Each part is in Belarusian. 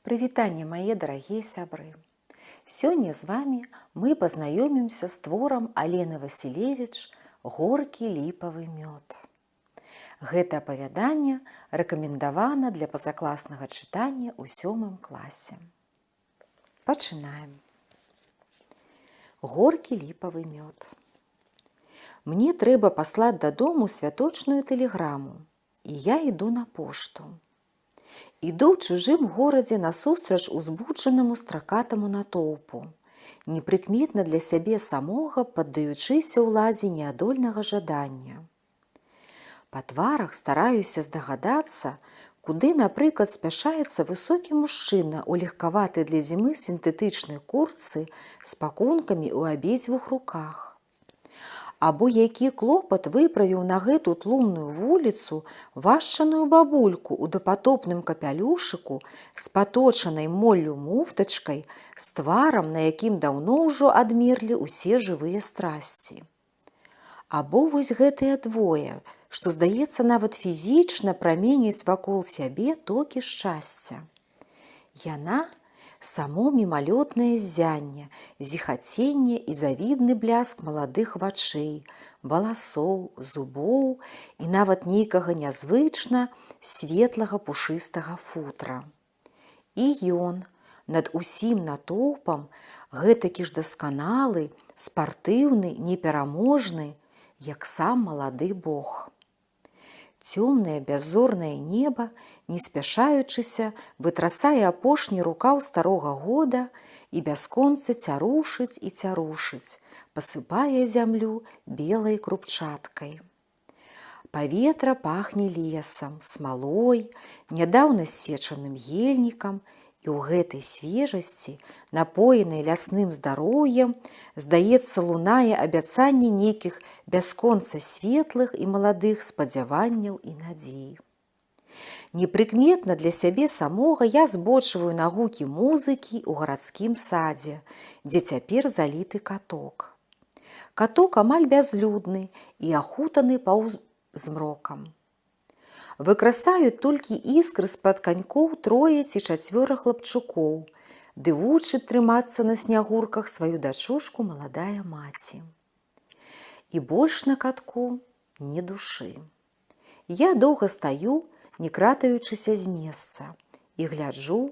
Прывітанне, мае дарагія сябры! Сёння з вами мы пазнаёмімся з творам Алены Васілевіч «Горкі ліпавы мёд». Гэта апавяданне рэкамендавана для пазакласнага чытання ў 7 класе. Пачынаем. Горкі ліпавы мёд. Мне трэба паслаць дадому святочную тэлеграму, і я іду на пошту. Іду ў чужым горадзе насустрач узбуджанаму стракатаму натоўпу, непрыкметна для сябе самога паддаючыся ўладзе неадольнага жадання. Па тварах стараюся здагадацца, куды, напрыклад, спяшаецца высокі мужчына ў легкаватай для зімы сінтэтычнай куртцы з пакункамі ў абедзвюх руках. Або які клопат выправіў на гэту тлумную вуліцу важчаную бабульку ў дапатопным капялюшыку з паточанай моллю муфтачкай, з тварам, на якім даўно ўжо адмерлі ўсе жывыя страсці. Або вось гэтыя двое, што, здаецца, нават фізічна праменяць вакол сябе токі шчасця. Яна – само мімалётнае ззянне, зіхаценне і завідны бляск маладых вачэй, валасоў, зубоў і нават нейкага нязвычна светлага пушыстага футра. І ён над усім натоўпам гэтакі ж дасканалы, спартыўны, непераможны, як сам малады бог. Цёмнае бяззорнае неба, не спяшаючыся, вытрасае апошні рукаў старога года і бясконца цярушыць і цярушыць, пасыпае зямлю белай крупчаткай. Паветра пахне лесам, смалой, нядаўна ссечаным ельнікам, і ў гэтай свежасці, напоенай лясным здароўем, здаецца, лунае абяцанне нейкіх бясконца светлых і маладых спадзяванняў і надзей. Непрыкметна для сябе самога я збочваю на гукі музыкі ў гарадскім садзе, дзе цяпер заліты каток. Каток амаль бязлюдны і ахутаны паўзмрокам. Выкрасаюць толькі іскры з-пад канькоў 3 ці 4 хлапчукоў, ды вучыць трымацца на снягурках сваю дачушку маладая маці. І больш на катку ні душы. Я доўга стаю, не кратаючыся з месца, і гляджу,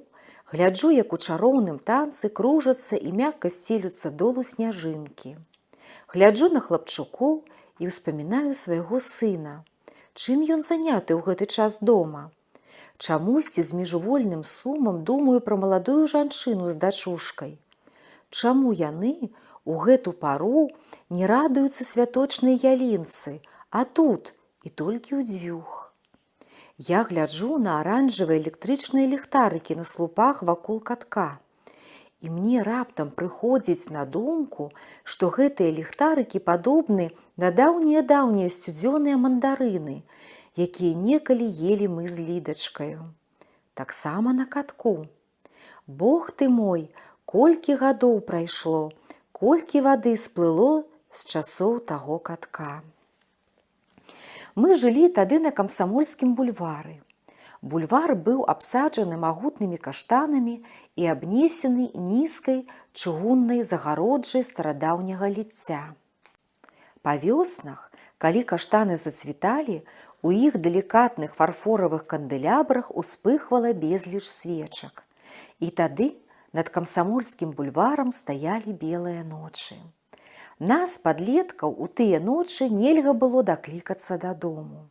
як у чароўным танцы кружацца і мякка сцелюцца долу сняжынкі. Гляджу на хлапчукоў і ўспамінаю свайго сына. Чым ён заняты ў гэты час дома? Чамусьці з міжвольным сумам думаю пра маладую жанчыну з дачушкай. Чаму яны ў гэту пару не радуюцца святочнай ялінцы, а тут і толькі ўдзвюх? Я гляджу на аранжавыя электрычныя ліхтарыкі на слупах вакол катка. І мне раптам прыходзіць на думку, што гэтыя ліхтарыкі падобны на даўнія сцюдзёныя мандарыны, якія некалі елі мы з Лідачкаю. Таксама на катку. Бог ты мой, колькі гадоў прайшло, колькі вады сплыло з часоў таго катка. Мы жылі тады на Камсамольскім бульвары. Бульвар быў абсаджаны магутнымі каштанамі і абнесены нізкай чыгуннай загароджай старадаўняга ліцця. Па вёснах, калі каштаны зацвіталі, у іх далікатных фарфоравых кандэлябрах успыхвала безліч свечак. І тады над Камсамольскім бульварам стаялі белыя ночы. Нас, падлеткаў, у тыя ночы нельга было даклікацца дадому.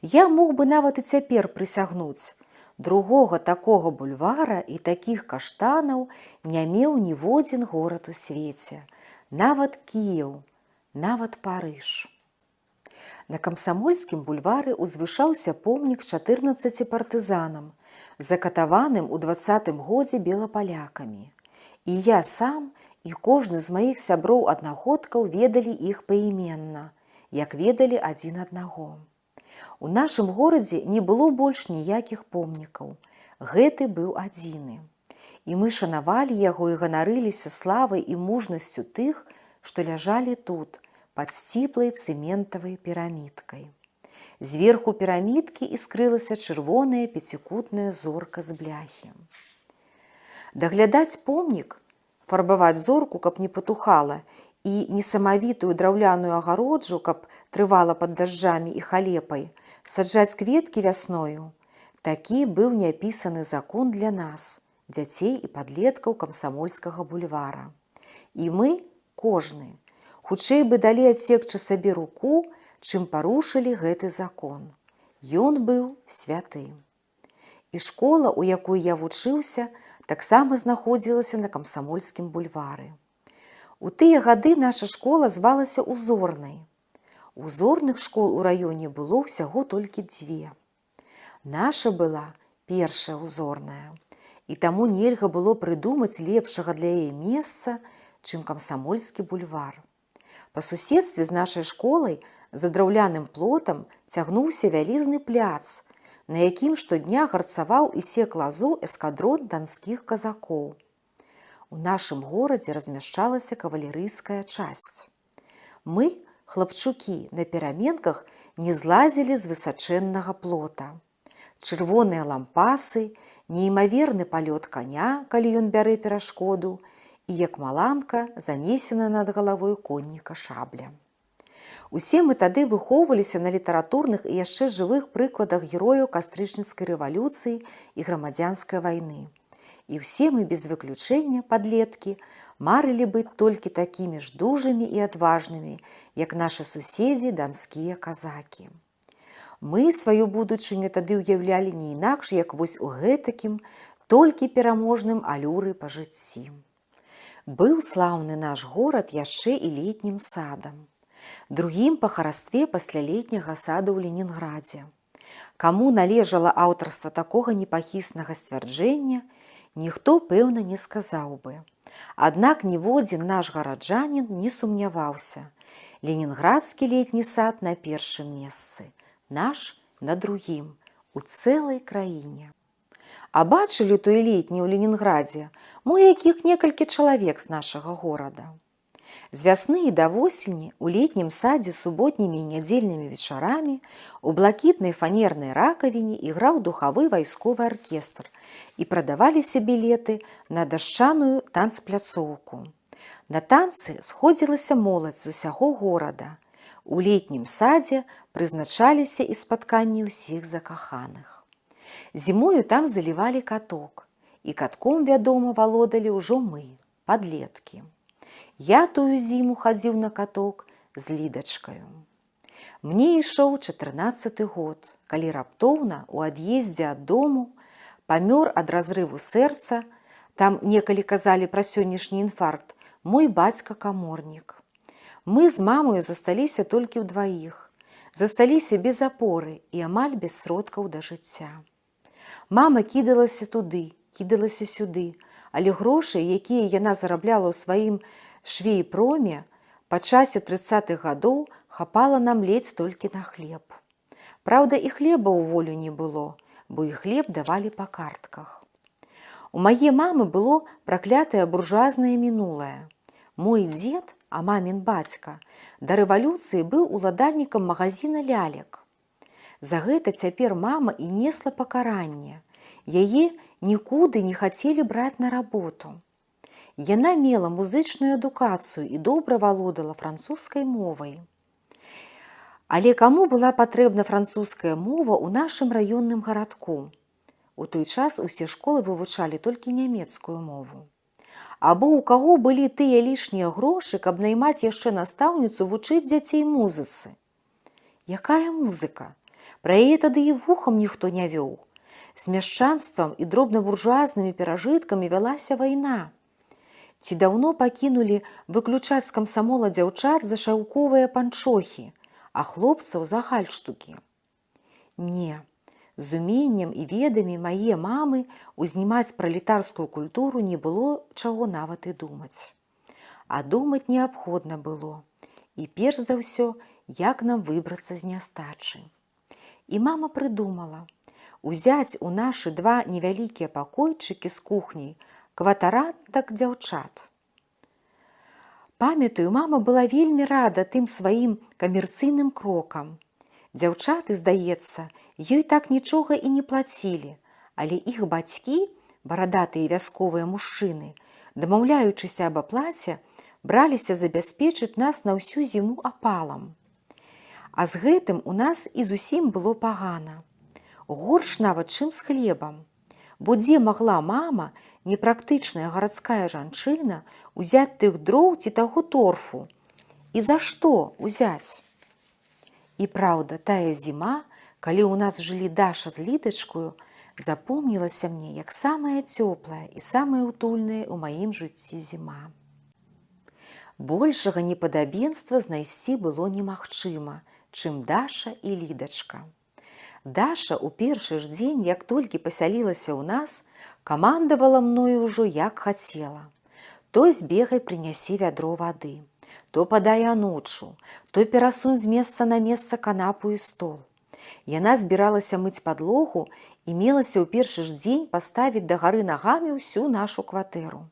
Я мог бы нават і цяпер прысягнуць. Другога такога бульвара і такіх каштанаў не меў ніводзін горад у свеце. Нават Кіеў, нават Парыж. На Камсамольскім бульвары узвышаўся помнік 14 партызанам, закатаваным у 20-м годзе белапалякамі. І я сам, і кожны з маіх сяброў-аднагодкаў ведалі іх паіменна, як ведалі адзін аднаго. У нашым горадзе не было больш ніякіх помнікаў. Гэты быў адзіны. І мы шанавалі яго і ганарыліся славай і мужнасцю тых, што ляжалі тут, пад сціплай цэментавай пірамідкай. Зверху пірамідкі іскрылася чырвоная пяцікутная зорка з бляхі. Даглядаць помнік, фарбаваць зорку, каб не патухала, і несамавітую драўляную агароджу, каб трывала пад дажджамі і халепай, саджаць кветкі вясною. Такі быў няпісаны закон для нас, дзяцей і падлеткаў камсамольскага бульвара. І мы, кожны, хутчэй бы далі адсекчы сабе руку, чым парушылі гэты закон. Ён быў святы. І школа, у якой я вучыўся, таксама знаходзілася на Камсамольскім бульвары. У тыя гады наша школа звалася Узорнай. Узорных школ у раёне было ўсяго толькі 2. Наша была першая узорная, і таму нельга было прыдумаць лепшага для яе месца, чым Камсамольскі бульвар. Па суседстве з нашай школай за драўляным плотам цягнуўся вялізны пляц, на якім штодня гарцаваў і сек лазу эскадрон данскіх казакоў. У нашым горадзе размяшчалася кавалерыйская часць. Мы, хлапчукі, на пераменках не злазілі з высачэннага плота. Чырвоныя лампасы, неймаверны палёт каня, калі ён бярэ перашкоду, і як маланка занесена над галавой конніка шабля. Усе мы тады выхоўваліся на літаратурных і яшчэ жывых прыкладах герояў кастрычніцкай рэвалюцыі і грамадзянскай вайны. І ўсе мы без выключэння, падлеткі, марылі быць толькі такімі ж дужымі і адважнымі, як нашы суседзі данскія казакі. Мы сваю будучыню тады ўяўлялі не інакш, як вось у гэтакім, толькі пераможным алюры па жыцці. Быў слаўны наш горад яшчэ і летнім садам, другім па харастве пасля летняга саду ў Ленінградзе. Каму належала аўтарства такога непахіснага сцвярджэння, ніхто, пэўна, не сказаў бы. Аднак ніводзін наш гараджанін не сумняваўся. Ленінградскі летні сад на першым месцы, наш на другім, у цэлай краіне. А бачылі той летні ў Ленінградзе мо якіх некалькі чалавек з нашага горада. З вясны і да восені у летнім садзе суботнімі і нядзельнымі вечарамі у блакітнай фанернай ракавіне іграў духавы вайсковы аркестр і прадаваліся білеты на дашчаную танцпляцоўку. На танцы сходзілася моладзь з усяго горада. У летнім садзе прызначаліся і спатканні ўсіх закаханых. Зімою там залівалі каток, і катком, вядома, валодалі ўжо мы, падлеткі. Я тую зіму хадзіў на каток з Лідачкаю. Мне ішоў 14-ы год, калі раптоўна у ад'ездзе ад дому памёр ад разрыву сэрца, там некалі казалі пра сённяшні інфаркт, мой бацька-каморнік. Мы з мамою засталіся толькі ўдваіх, засталіся без апоры і амаль без сродкаў да жыцця. Мама кідалася туды, кідалася сюды, але грошы, якія яна зарабляла ў сваім швейпроме, па часе 30-х гадоў хапала нам ледзь толькі на хлеб. Праўда, і хлеба ў волю не было, бо і хлеб давалі па картках. У мае мамы было праклятае буржуазнае мінулае. Мой дзед, а мамін бацька, да рэвалюцыі быў уладальнікам магазіна лялек. За гэта цяпер мама і несла пакаранне. Яе нікуды не хацелі браць на работу. Яна мела музычную адукацыю і добра валодала французскай мовай. Але каму была патрэбна французская мова ў нашым раённым гарадку? У той час усе школы вывучалі толькі нямецкую мову. Або ў каго былі тыя лішнія грошы, каб наймаць яшчэ настаўніцу вучыць дзяцей музыцы? Якая музыка? Пра яе тады і вухам ніхто не вёў. З мяшчанствам і дробнабуржуазнымі перажыткамі вялася вайна. Ці даўно пакінулі выключаць з камсамола дзяўчат за шаўковыя панчохі, а хлопцаў за гальштукі? Не. З уменнем і ведамі мае мамы узнімаць пралетарскую культуру не было чаго нават і думаць. А думаць неабходна было. І перш за ўсё, як нам выбрацца з нястачы. І мама прыдумала узяць у нашы 2 невялікія пакойчыкі з кухняй кватарантак дзяўчат. Памятаю, мама была вельмі рада тым сваім камерцыйным крокам. Дзяўчаты, здаецца, ёй так нічога і не плацілі, але іх бацькі барадатыя вясковыя мужчыны, дамаўляючыся аб аплаце, браліся забяспечыць нас на ўсю зіму апалам. А з гэтым у нас і зусім было пагана. Горш нават, чым з хлебам. Бо дзе магла мама, непрактычная гарадская жанчына, узяць тых дроў ці таго торфу? І за што узяць? І праўда, тая зіма, калі ў нас жылі Даша з Лідачкою, запомнілася мне як самая цёплая і самая утульная ў маім жыцці зіма. Большага непадабенства знайсці было немагчыма, чым Даша і Лідачка. Даша ў першы ж дзень, як толькі пасялілася ў нас, камандавала мною ўжо як хацела. То збегай прынясі вядро вады, то падай анучу, то перасунь з месца на месца канапу і стол. Яна збіралася мыць падлогу і мелася ў першы ж дзень паставіць дагары нагамі ўсю нашу кватэру.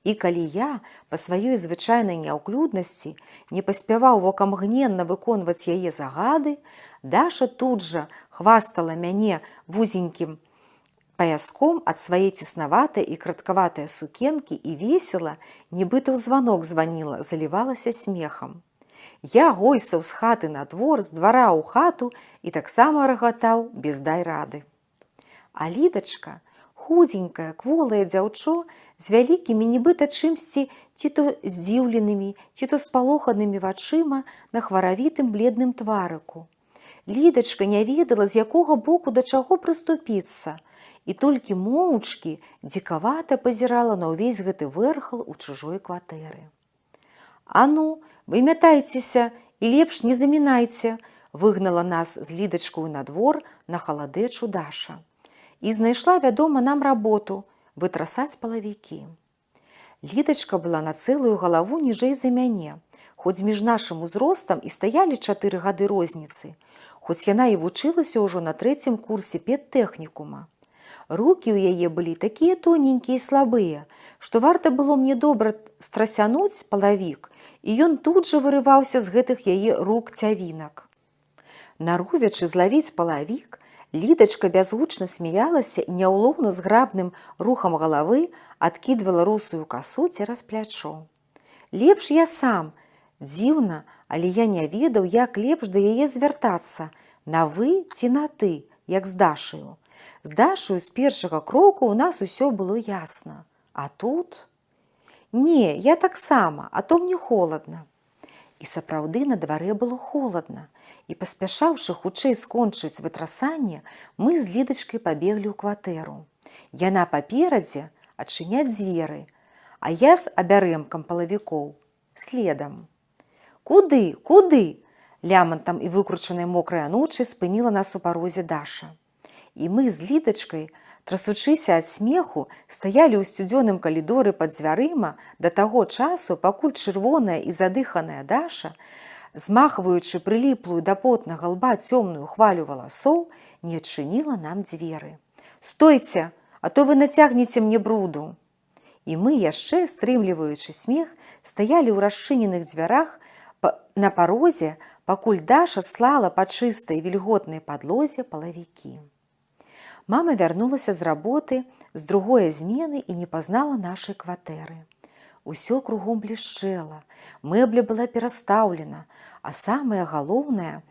І калі я, па сваёй звычайнай няўклюднасці, не паспяваў вокамгненна выконваць яе загады, Даша тут жа хвастала мяне вузенькім паяском ад свае цеснаватай і краткаватай сукенкі і весела, нібыта ў званок званіла, залівалася смехам. Я гойсаў з хаты на двор, з двара ў хату і таксама рагатаў без дай рады. А Лідачка, худзенькая, кволае дзяўчо, з вялікімі нібыта чымсьці ці то здзіўленымі, ці то спалоханымі вачыма на хваравітым бледным тварыку. Лідачка не ведала, з якога боку да чаго прыступіцца, і толькі моўчкі дзікавата пазірала на ўвесь гэты вэрхал у чужой кватэры. «А ну, вымятайцеся і лепш не замінайце», выгнала нас з Лідачкою на двор на халадэчу Даша. І знайшла, вядома, нам работу вытрасаць палавікі. Лідачка была на цэлую галаву ніжэй за мяне, хоць між нашым узростам і стаялі 4 гады розніцы, хоць яна і вучылася ўжо на 3-м курсе педтэхнікума. Рукі ў яе былі такія тоненькія і слабыя, што варта было мне добра страсянуць палавік, і ён тут жа вырываўся з гэтых яе рук цявінак. Наровячы злавіць палавік, Лідачка бязгучна смяялася і няўлоўна зграбным рухам галавы адкідвала русую касу цераз плячо. Лепш я сам. Дзіўна, але я не ведаў, як лепш да яе звяртацца, на вы ці на ты, як з Дашаю. З Дашаю з першага кроку ў нас усё было ясна. А тут? Не, я таксама, а то мне холадна. І сапраўды на дварэ было холадна, і паспяшаўшы хутчэй скончыць вытрасанне, мы з Лідачкай пабеглі ў кватэру. Яна паперадзе адчыняць дзверы, а я з абярэмкам палавікоў следам. «Куды, куды?» лямантам і выкручанай мокрай анучай спыніла нас у парозе Даша. І мы з Лідачкай, трасучыся ад смеху, стаялі ў сцюдзёным калідоры пад дзвярыма да таго часу, пакуль чырвоная і задыханая Даша, змахваючы прыліплую да потнага лба цёмную хвалю валасоў, не адчыніла нам дзверы. «Стойце, а то вы нацягнеце мне бруду!» І мы яшчэ, стрымліваючы смех, стаялі ў расчыненых дзвярах на парозе, пакуль Даша слала па чыстай вільготнай падлозе палавікі. Мама вярнулася з работы, з другой змены і не пазнала нашай кватэры. Усё кругом блішчэла, мэбля была перастаўлена, а самае галоўнае,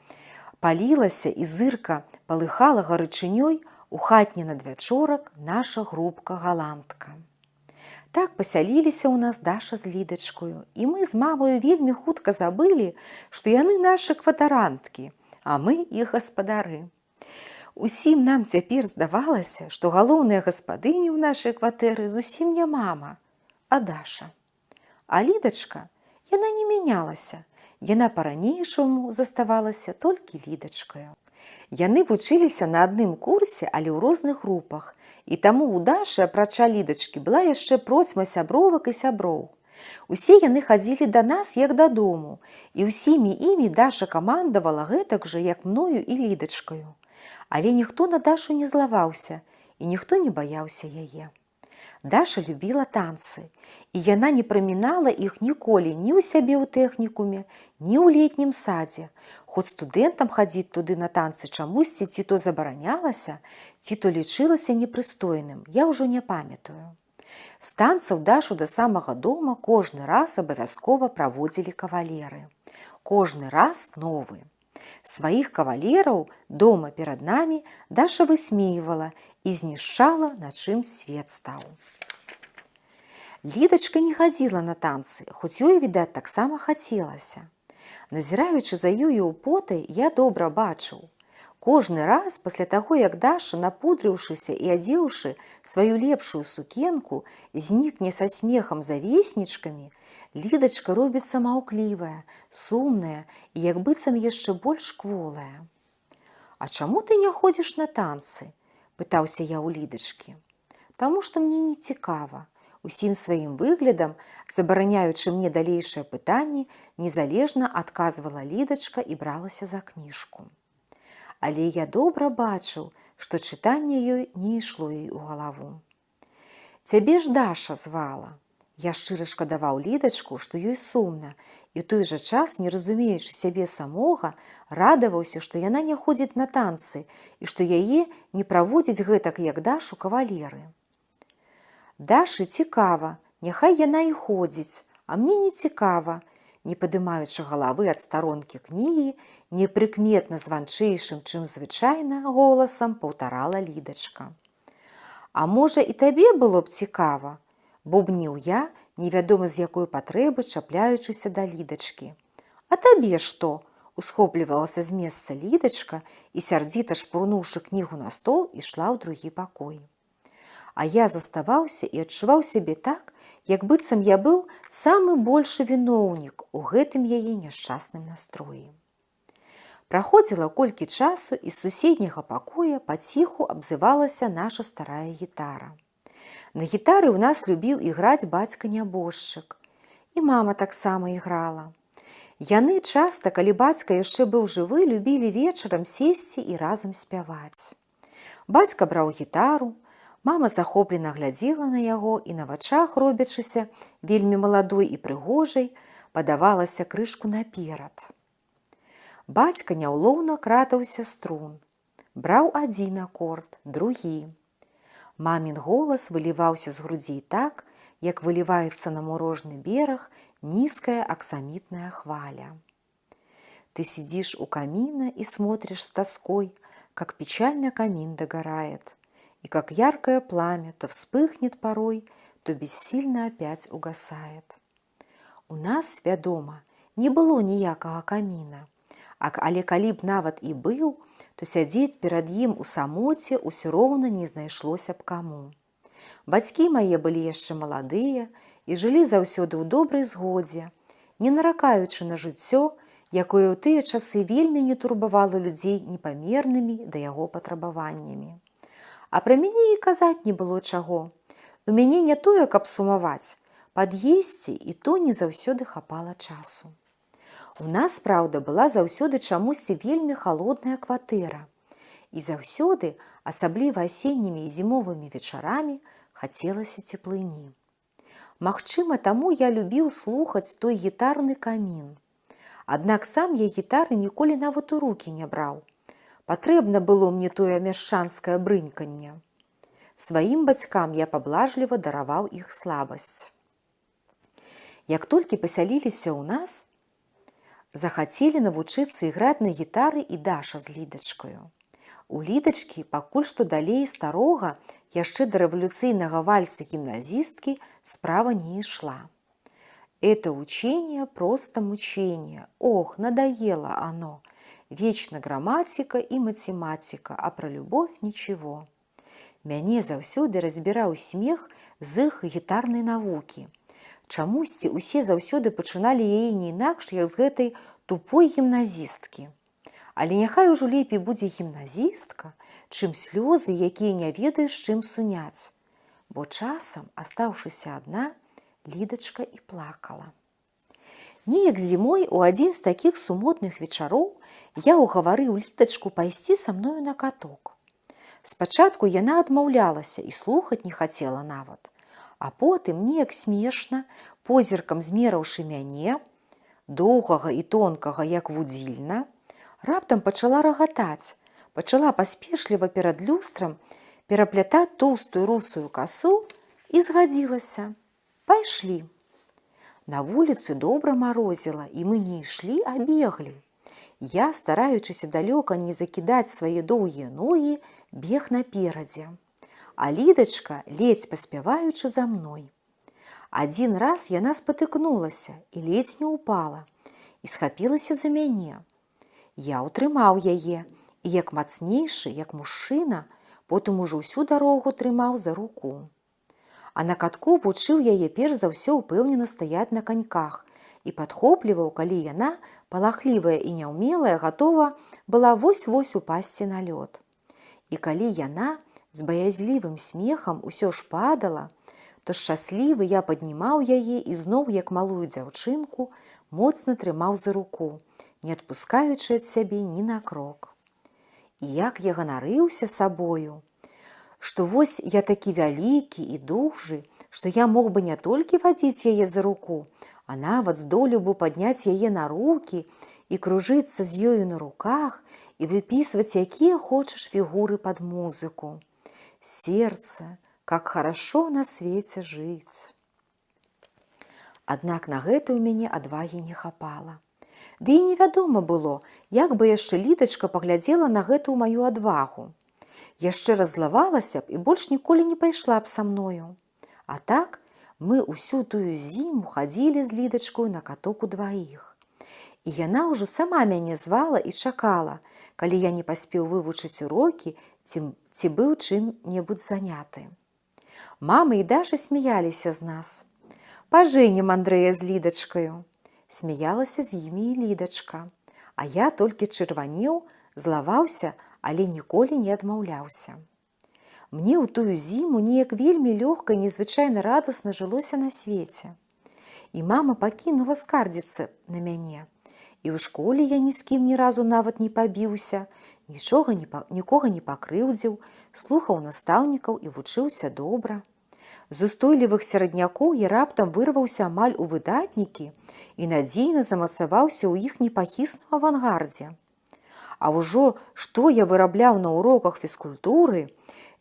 палілася і зырка палыхала гарачынёй у хатні надвячорак наша грубка-галантка. Так пасяліліся ў нас Даша з Лідачкою, і мы з мамаю вельмі хутка забылі, што яны нашы кватаранткі, а мы іх гаспадары. Усім нам цяпер здавалася, што галоўная гаспадыня ў нашай кватэры зусім не мама, а Даша. А Лідачка, яна не мянялася, яна па-ранейшаму заставалася толькі Лідачкаю. Яны вучыліся на адным курсе, але ў розных групах, і таму ў Дашы, апрача Лідачкі, была яшчэ процьма сябровак і сяброў. Усе яны хадзілі да нас, як дадому, і ўсімі імі Даша камандавала гэтак жа, як мною і Лідачкаю. Але ніхто на Дашу не злаваўся, і ніхто не баяўся яе. Даша любіла танцы, і яна не прамінала іх ніколі ні ў сябе ў тэхнікуме, ні ў летнім садзе. Хоць студэнтам хадзіць туды на танцы чамусьці ці то забаранялася, ці то лічылася непрыстойным, я ўжо не памятаю. З танцаў Дашу да самага дома кожны раз абавязкова праводзілі кавалеры. Кожны раз новы. Сваіх кавалераў дома перад намі Даша высмейвала і знішчала, на чым свет стаў. Лідачка не хадзіла на танцы, хоць ёй, відаць, таксама хацелася. Назіраючы за ёю ў потай, я добра бачыў. Кожны раз пасля таго, як Даша, напудрыўшыся і адзеўшы сваю лепшую сукенку, знікне са смехам завеснічкамі, Лідачка робіцца маўклівая, сумная і як быццам яшчэ больш кволая. «А чаму ты не ходзіш на танцы?» – пытаўся я ў Лідачкі. «Таму што мне не цікава». Усім сваім выглядам, забараняючы мне далейшыя пытанні, незалежна адказвала Лідачка і бралася за кніжку. Але я добра бачыў, што чытанне ёй не ішло ёй у галаву. «Цябе ж Даша звала». Я шчыра шкадаваў Лідачку, што ёй сумна, і ў той жа час, не разумеючы сябе самога, радаваўся, што яна не ходзіць на танцы і што яе не праводзіць гэтак, як Дашу, кавалеры. «Дашы цікава, няхай яна і ходзіць, а мне не цікава», не падымаючы галавы ад старонкі кнігі, непрыкметна званчэйшым, чым звычайна, голасам паўтарала Лідачка. «А можа, і табе было б цікава?» Бубніў я, невядома з якой патрэбы, чапляючыся да Лідачкі. «А табе што?» – усхоплівалася з месца Лідачка і, сярдзіта шпурнуўшы кнігу на стол, ішла ў другі пакой. А я заставаўся і адчуваў сябе так, як быццам я быў самы большы віноўнік у гэтым яе няшчасным настроі. Праходзіла колькі часу, і з суседняга пакоя паціху абзывалася наша старая гітара. На гітары ў нас любіў іграць бацька-нябожчык. І мама таксама іграла. Яны часта, калі бацька яшчэ быў жывы, любілі вечарам сесці і разам спяваць. Бацька браў гітару, мама захоплена глядзела на яго і на вачах, робячыся вельмі маладой і прыгожай, падавалася крышку наперад. Бацька няўлоўна кратаўся струн. Браў адзін акорд, другі. Мамін голас выліваўся з грудзей так, як выліваецца на мурожны бераг нізкая аксамітная хваля. Ты сидишь у камина и смотришь с тоской, как печально камин догорает, и как яркое пламя то вспыхнет порой, то бессильно опять угасает. У нас, вядома, не было ніякага каміна, але калі б нават і быў, то сядзець перад ім у самоце ўсё роўна не знайшлося б каму. Бацькі мае былі яшчэ маладыя і жылі заўсёды ў добрай згодзе, не наракаючы на жыццё, якое ў тыя часы вельмі не турбавала людзей непамернымі да яго патрабаваннямі. А пра мяне і казаць не было чаго. У мяне не тое, каб сумаваць, пад'есці і то не заўсёды хапала часу. У нас, праўда, была заўсёды чамусьці вельмі халодная кватэра. І заўсёды, асабліва асеннімі і зімовымі вечарамі, хацелася цеплыні. Магчыма, таму я любіў слухаць той гітарны камін. Аднак сам я гітары ніколі нават у рукі не браў. Патрэбна было мне тое мяшчанскае брыньканне. Сваім бацькам я паблажліва дараваў іх слабасць. Як толькі пасяліліся ў нас, захацелі навучыцца іграць на гітары і Даша з Лідачкаю. У Лідачкі пакуль што далей старога, яшчэ да рэвалюцыйнага вальса гімназісткі, справа не ішла. Это учение просто мучение. Ох, надоело оно. Вечно грамматика и математика, а про любовь ничего. Мяне заўсёды разбіраў смех з іх гітарнай навукі. Чамусьці усе заўсёды пачыналі яе не інакш, як з гэтай тупой гімназісткі. Але няхай ужо лепей будзе гімназістка, чым слёзы, якія не ведаеш, чым суняць. Бо часам, астаўшыся адна, Лідачка і плакала. Неяк зімой у адзін з такіх сумотных вечароў я ўгаварыў Лідачку пайсці са мною на каток. Спачатку яна адмаўлялася і слухаць не хацела нават. А потым, неяк смешна, позіркам змераўшы мяне, доўгага і тонкага, як вудзільна, раптам пачала рагатаць, пачала паспешліва перад люстрам пераплятаць тоўстую русую касу і згадзілася. Пайшлі. На вуліцы добра марозіла, і мы не ішлі, а беглі. Я, стараючыся далёка не закідаць свае доўгія ногі, бег наперадзе. А Лідачка, ледзь паспяваючы за мной. Адзін раз яна спатыкнулася і ледзь не ўпала, і схапілася за мяне. Я ўтрымаў яе, і як мацнейшы, як мужчына, потым ужо ўсю дарогу трымаў за руку. А на катку вучыў яе перш за ўсё ўпэўнена стаяць на каньках і падхопліваў, калі яна, палахлівая і няўмелая, гатова была вось-вось упасці на лёд. І калі яна з баязлівым смехам усё ж падала, то шчаслівы я паднімаў яе і зноў, як малую дзяўчынку, моцна трымаў за руку, не адпускаючы ад сябе ні на крок. І як я ганарыўся сабою, што вось я такі вялікі і дужы, што я мог бы не толькі вадзіць яе за руку, а нават здолеў бы падняць яе на рукі і кружыцца з ёю на руках і выпісваць якія хочаш фігуры пад музыку. Сердце, как хорошо на свеце жыць. Аднак на гэта ў мяне адвагі не хапала. Ды і невядома было, як бы яшчэ Лідачка паглядзела на гэтую маю адвагу. Яшчэ раззлавалася б і больш ніколі не пайшла б са мною. А так мы ўсю тую зіму хадзілі з Лідачкою на каток удваіх. І яна ўжо сама мяне звала і чакала, калі я не паспеў вывучыць урокі ці быў чым-небудзь заняты. Мама і Даша смяяліся з нас. «Пажэнім Андрэя з Лідачкаю». Смяялася з імі і Лідачка. А я толькі чырванеў, злаваўся, але ніколі не адмаўляўся. Мне ў тую зіму неяк вельмі лёгка і незвычайна радасна жылося на свеце. І мама пакінула скардзіцца на мяне. І ў школе я ні з кім ні разу нават не пабіўся, нікога не пакрыўдзіў, слухаў настаўнікаў і вучыўся добра. З устойлівых сераднякоў я раптам вырваўся амаль у выдатнікі і надзейна замацаваўся ў іх непахісным авангардзе. А ўжо што я вырабляў на уроках фізкультуры,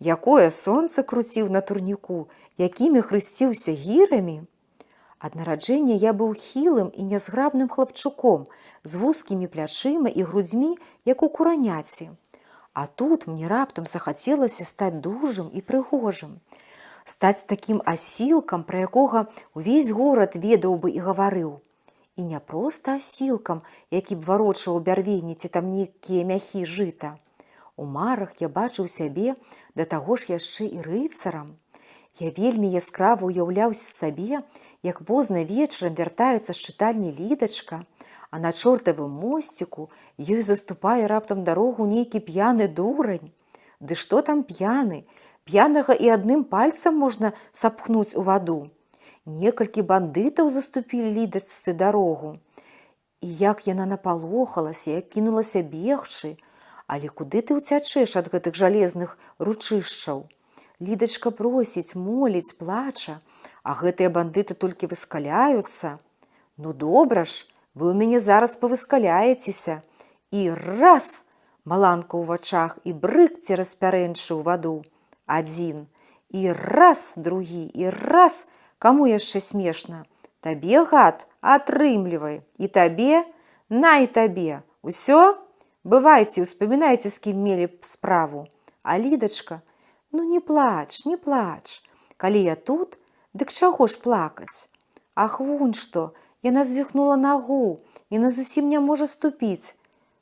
якое сонца круціў на турніку, якімі хрысціўся гірамі. Ад нараджэння я быў хілым і нязграбным хлапчуком з вузкімі плячыма і грудзьмі, як у кураняці. А тут мне раптам захацелася стаць дужым і прыгожым, стаць такім асілкам, пра якога ўвесь горад ведаў бы і гаварыў. І не проста асілкам, які б варочаў у бярвенні ці там нейкія мяхі жыта. У марах я бачыў сябе да таго ж яшчэ і рыцарам. Я вельмі яскрава ўяўляў сабе, як позна вечарам вяртаецца з чытальні Лідачка, а на чортавым мосціку ёй заступае раптам дарогу нейкі п'яны дурань. Ды што там п'яны? П'янага і адным пальцам можна сапхнуць у ваду. Некалькі бандытаў заступілі Лідачцы дарогу. І як яна напалохалася, як кінулася бегчы. Але куды ты ўцячэш ад гэтых жалезных ручышчаў? Лідачка просіць, моліць, плача, а гэтыя бандыты толькі выскаляюцца. Ну добра ж, вы ў мяне зараз павыскаляецеся. І раз! Маланка ў вачах і брык цераз пярэнчыў ваду. Адзін. І раз, другі, і раз. Каму яшчэ смешна? Табе, гад, атрымлівай. І табе, на і табе. Усё? Бывайце, успамінайце, з кім мелі справу. А Лідачка, ну не плач, не плач. Калі я тут, дык чаго ж плакаць? Ах, вунь што, яна звіхнула нагу, яна зусім не можа ступіць.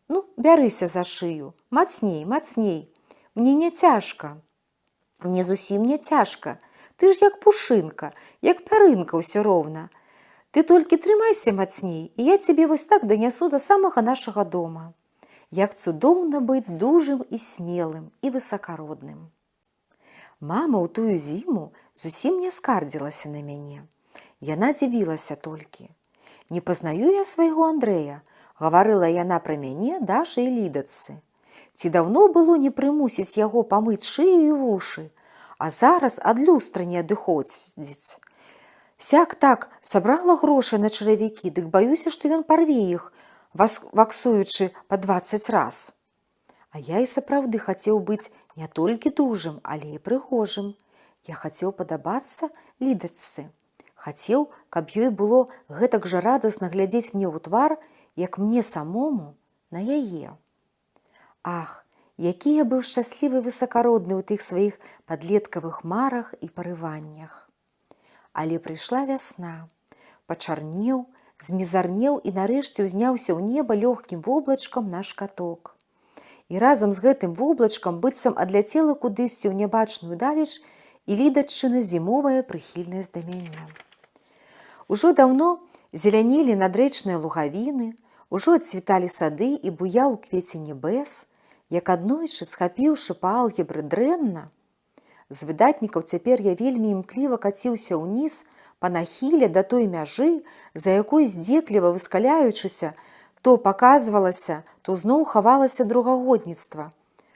Ну, бярыся за шыю, мацней, мацней. Мне не цяжка. Мне зусім не цяжка. Ты ж як пушынка, як пярынка ўсё роўна. Ты толькі трымайся мацней, і я цябе вось так данясу да самага нашага дома. Як цудоўна быць дужым і смелым і высакародным. Мама ў тую зіму зусім не скардзілася на мяне. Яна дзівілася толькі. Не пазнаю я свайго Андрэя, гаварыла яна пра мяне Дашы і Лідачцы. Ці даўно было не прымусіць яго памыць шыю і вушы, А зараз ад люстра не адыходзіць. Сяк так сабрала грошы на чаравікі, дык баюся, што ён парве іх, ваксуючы па 20 раз. А я і сапраўды хацеў быць не толькі дужым, але і прыгожым. Я хацеў падабацца лідачцы. Хацеў, каб ёй было гэтак жа радасна глядзець мне ў твар, як мне самому на яе. Ах, які я быў шчаслівы высакародны ў тых сваіх падлеткавых марах і парываннях. Але прыйшла вясна, пачарнеў, змізарнеў і нарэшце ўзняўся ў неба лёгкім воблачкам наш каток. І разам з гэтым воблачкам быццам адляцела кудысьці ў нябачную далеч і лідаччына зімовая прыхільнасць да мяне. Ужо даўно зелянелі надрэчныя лугавіны, ужо адцвіталі сады і буяў у квеце небес, як аднойчы, схапіўшы па алгебры дрэнна, з выдатнікаў цяпер я вельмі імкліва каціўся ўніз па нахіле да той мяжы, за якой здзекліва выскаляючыся, то паказвалася, то зноў хавалася другагодніцтва.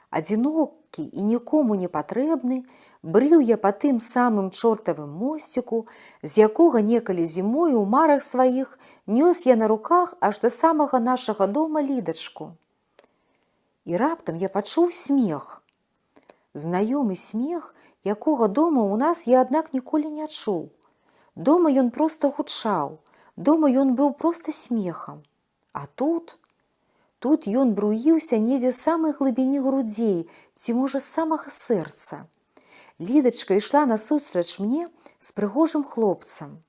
Адзінокі і нікому не патрэбны, брыў я па тым самым чортавым мосціку, з якога некалі зімою ў марах сваіх нёс я на руках аж да самага нашага дома лідачку. І раптам я пачуў смех. Знаёмы смех, якога дома ў нас я, аднак, ніколі не чуў. Дома ён проста гучаў, дома ён быў проста смехам. А тут ён бруіўся недзе з самай глыбіні грудзей, ці, можа, з самага сэрца. Лідачка ішла насустрач мне з прыгожым хлопцам.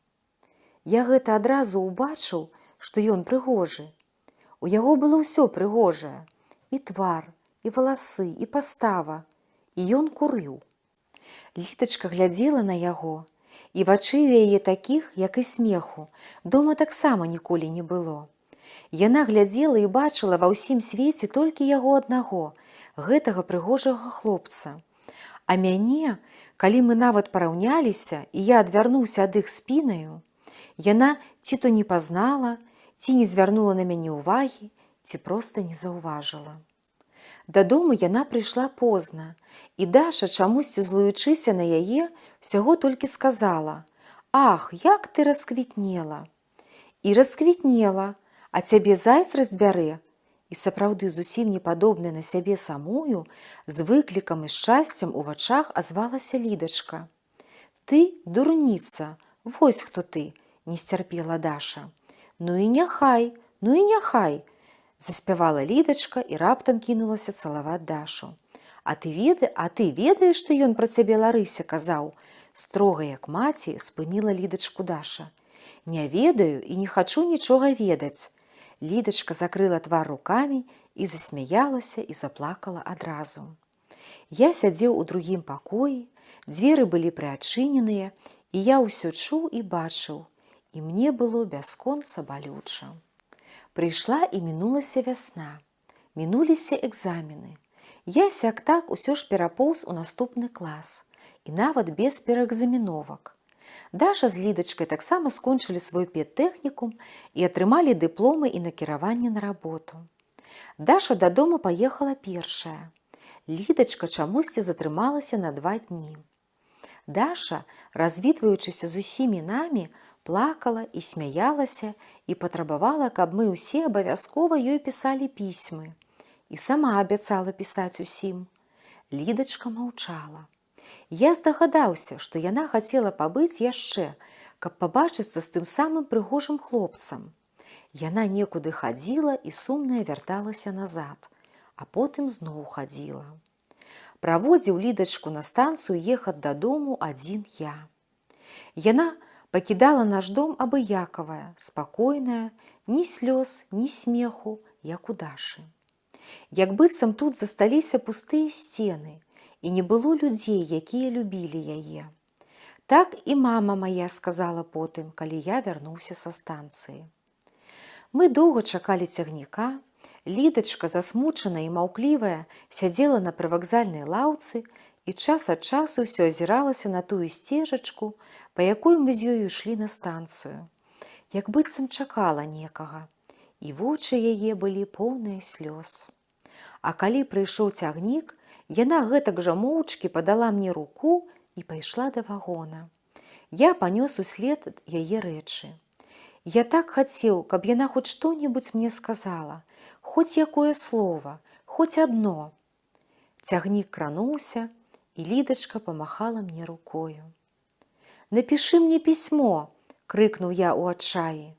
Я гэта адразу ўбачыў, што ён прыгожы. У яго было ўсё прыгожае. І твар, і валасы, і пастава. І ён курыў. Лідачка глядзела на яго, і вачэй у яе такіх, як і смеху, дома таксама ніколі не было. Яна глядзела і бачыла ва ўсім свеце толькі яго аднаго, гэтага прыгожага хлопца. А мяне, калі мы нават параўняліся, і я адвярнуўся ад іх спінаю, яна ці то не пазнала, ці не звярнула на мяне ўвагі, ці проста не заўважыла. Дадому яна прыйшла позна, і Даша, чамусьці злуючыся на яе, усяго толькі сказала: «Ах, як ты расквітнела!» І расквітнела, а цябе зайздрасць бярэ. І сапраўды зусім не падобная на сябе самую, з выклікам і шчасцем у вачах азвалася лідачка. «Ты дурніца, вось хто ты!» – не сцярпела Даша. «Ну і няхай, ну і няхай!» – заспявала лідачка і раптам кінулася цалаваць Дашу. А ты ведаеш, што ён пра цябе Ларыся казаў?» Строга, як маці, спыніла лідачку Даша. «Не ведаю і не хачу нічога ведаць». Лідачка закрыла твар рукамі і засмяялася і заплакала адразу. Я сядзеў у другім пакоі, дзверы былі прыадчыненыя, і я ўсё чуў і бачыў, і мне было бясконца балюча. Прыйшла і мінулася вясна, мінуліся экзамены. Я сяк-так усё ж перапоўз у наступны клас, і нават без пераэкзаменовак. Даша з Лідачкай таксама скончылі свой педтэхнікум і атрымалі дыпломы і накіраванне на работу. Даша дадому паехала першая. Лідачка чамусьці затрымалася на 2 дні. Даша, развітваючыся з усімі намі, плакала і смяялася і патрабавала, каб мы ўсе абавязкова ёй пісалі пісьмы. І сама абяцала пісаць усім. Лідачка маўчала. Я здагадаўся, што яна хацела пабыць яшчэ, каб пабачыцца з тым самым прыгожым хлопцам. Яна некуды хадзіла і сумная вярталася назад, а потым зноў хадзіла. Праводзіў Лідачку на станцыю ехаць дадому адзін я. Яна пакідала наш дом абыякавая, спакойная, ні слёз, ні смеху, як у Дашы. Як быццам тут засталіся пустыя сцены, і не было людзей, якія любілі яе. Так і мама мая сказала потым, калі я вярнуўся са станцыі. Мы доўга чакалі цягніка, Лідачка, засмучаная і маўклівая, сядзела на прывакзальнай лаўцы і час ад часу ўсё азіралася на тую сцежачку, па якой мы з ёю ішлі на станцыю. Як быццам чакала некага, і вочы яе былі поўныя слёз. А калі прыйшоў цягнік, яна гэтак жа моўчкі падала мне руку і пайшла да вагона. Я панёс услед яе рэчы. Я так хацеў, каб яна хоць што-небудзь мне сказала, хоць якое слова, хоць адно. Цягнік крануўся, і Лідачка памахала мне рукою. «Напішы мне пісьмо!» – крыкнуў я ў адчаі.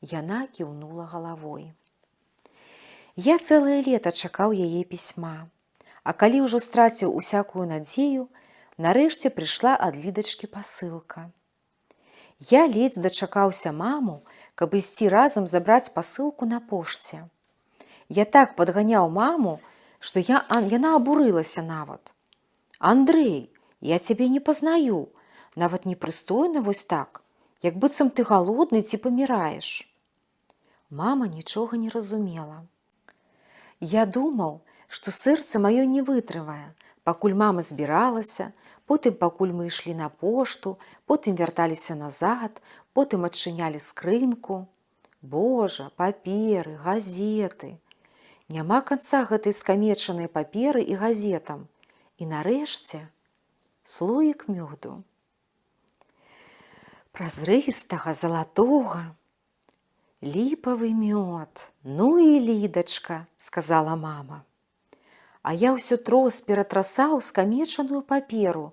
Яна кіўнула галавой. Я цэлае лета чакаў яе пісьма, а калі ўжо страціў усякую надзею, нарэшце прыйшла ад Лідачкі пасылка. Я ледзь дачакаўся маму, каб ісці разам забраць пасылку на пошце. Я так падганяў маму, што яна абурылася нават. «Андрэй, я цябе не пазнаю, нават непрыстойна вось так, як быццам ты галодны ці паміраеш». Мама нічога не разумела. Я думаў, што сэрца маё не вытрывае, пакуль мама збіралася, потым пакуль мы ішлі на пошту, потым вярталіся назад, потым адчынялі скрынку. Божа, паперы, газеты. Няма канца гэтай скамечанай паперы і газетам. І нарэшце слоік мёду. Празрыстага, залатога. «Ліпавы мёд, ну і Лідачка», – сказала мама. А я ўсё трос ператрасаў скамечаную паперу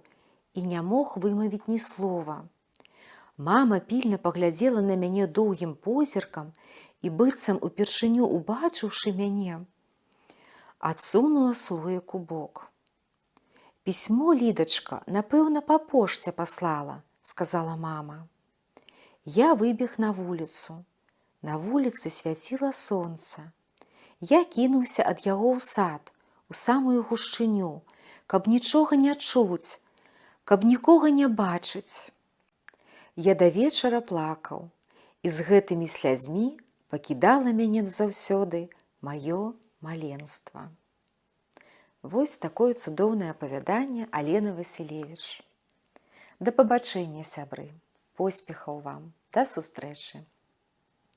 і не мог вымавіць ні слова. Мама пільна паглядзела на мяне доўгім позіркам і, быццам упершыню убачыўшы мяне, адсунула слоік у бок. «Пісьмо, Лідачка, напэўна, па пошце паслала», – сказала мама. Я выбег на вуліцу. На вуліцы свяціла сонца. Я кінуўся ад яго ў сад, у самую гушчыню, каб нічога не чуць, каб нікога не бачыць. Я да вечара плакаў, і з гэтымі слязьмі пакідала мяне заўсёды маё маленства. Вось такое цудоўнае апавяданне Алены Васілевіч. Да пабачэння, сябры. Поспехаў вам. Да сустрэчы.